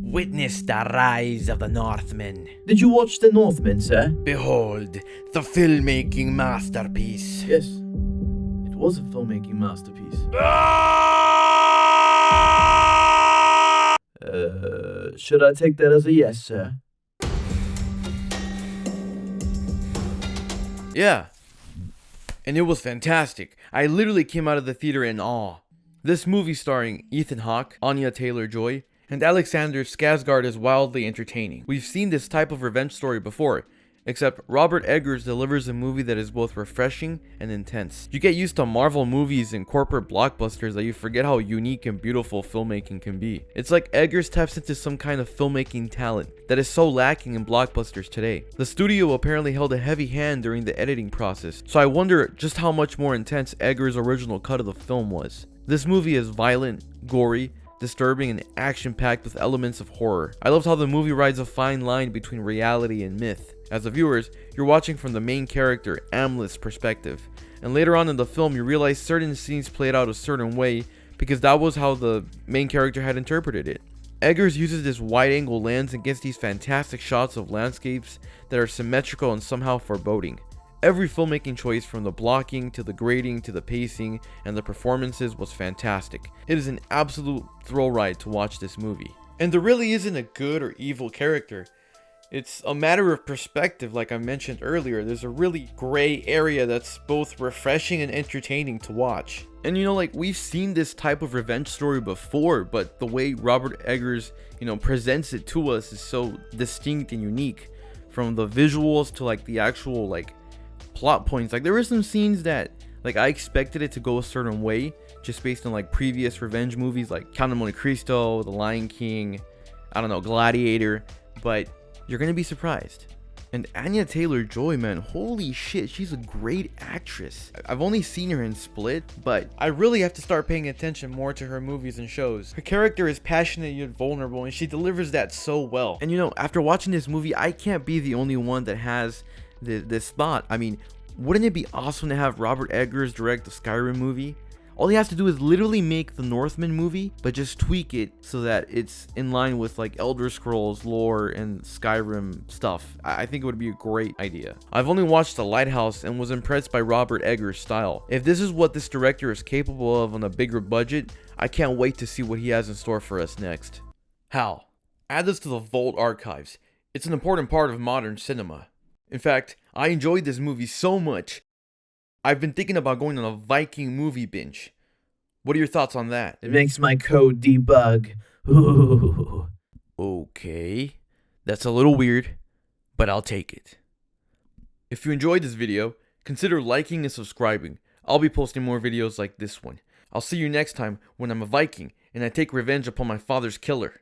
Witness the rise of the Northmen. Did you watch The Northman, sir? Behold, the filmmaking masterpiece. Yes. It was a filmmaking masterpiece. Should I take that as a yes, sir? Yeah. And it was fantastic. I literally came out of the theater in awe. This movie starring Ethan Hawke, Anya Taylor-Joy, and Alexander Skasgard is wildly entertaining. We've seen this type of revenge story before, except Robert Eggers delivers a movie that is both refreshing and intense. You get used to Marvel movies and corporate blockbusters that you forget how unique and beautiful filmmaking can be. It's like Eggers taps into some kind of filmmaking talent that is so lacking in blockbusters today. The studio apparently held a heavy hand during the editing process, so I wonder just how much more intense Eggers' original cut of the film was. This movie is violent, gory, disturbing, and action-packed with elements of horror. I loved how the movie rides a fine line between reality and myth. As the viewers, you're watching from the main character, Amleth's perspective, and later on in the film you realize certain scenes played out a certain way because that was how the main character had interpreted it. Eggers uses this wide-angle lens and gets these fantastic shots of landscapes that are symmetrical and somehow foreboding. Every filmmaking choice, from the blocking to the grading to the pacing and the performances, was fantastic. It is an absolute thrill ride to watch this movie. And there really isn't a good or evil character. It's a matter of perspective. Like I mentioned earlier, there's a really gray area that's both refreshing and entertaining to watch. And like we've seen this type of revenge story before, but the way Robert Eggers, presents it to us is so distinct and unique. From the visuals to like the actual plot points. Like there were some scenes that I expected it to go a certain way just based on previous revenge movies like Count of Monte Cristo, The Lion King, I don't know, Gladiator, but you're gonna be surprised. And Anya Taylor-Joy, man, holy shit, she's a great actress. I've only seen her in Split, but I really have to start paying attention more to her movies and shows. Her character is passionate yet vulnerable, and she delivers that so well. And after watching this movie, I can't be the only one that has this thought. I mean, wouldn't it be awesome to have Robert Eggers direct the Skyrim movie? All he has to do is literally make the Northman movie, but just tweak it so that it's in line with Elder Scrolls lore and Skyrim stuff. I think it would be a great idea. I've only watched The Lighthouse and was impressed by Robert Eggers' style. If this is what this director is capable of on a bigger budget, I can't wait to see what he has in store for us next. Hal, add this to the Vault archives. It's an important part of modern cinema. In fact, I enjoyed this movie so much, I've been thinking about going on a Viking movie binge. What are your thoughts on that? It makes my code debug. Ooh. Okay, that's a little weird, but I'll take it. If you enjoyed this video, consider liking and subscribing. I'll be posting more videos like this one. I'll see you next time when I'm a Viking and I take revenge upon my father's killer.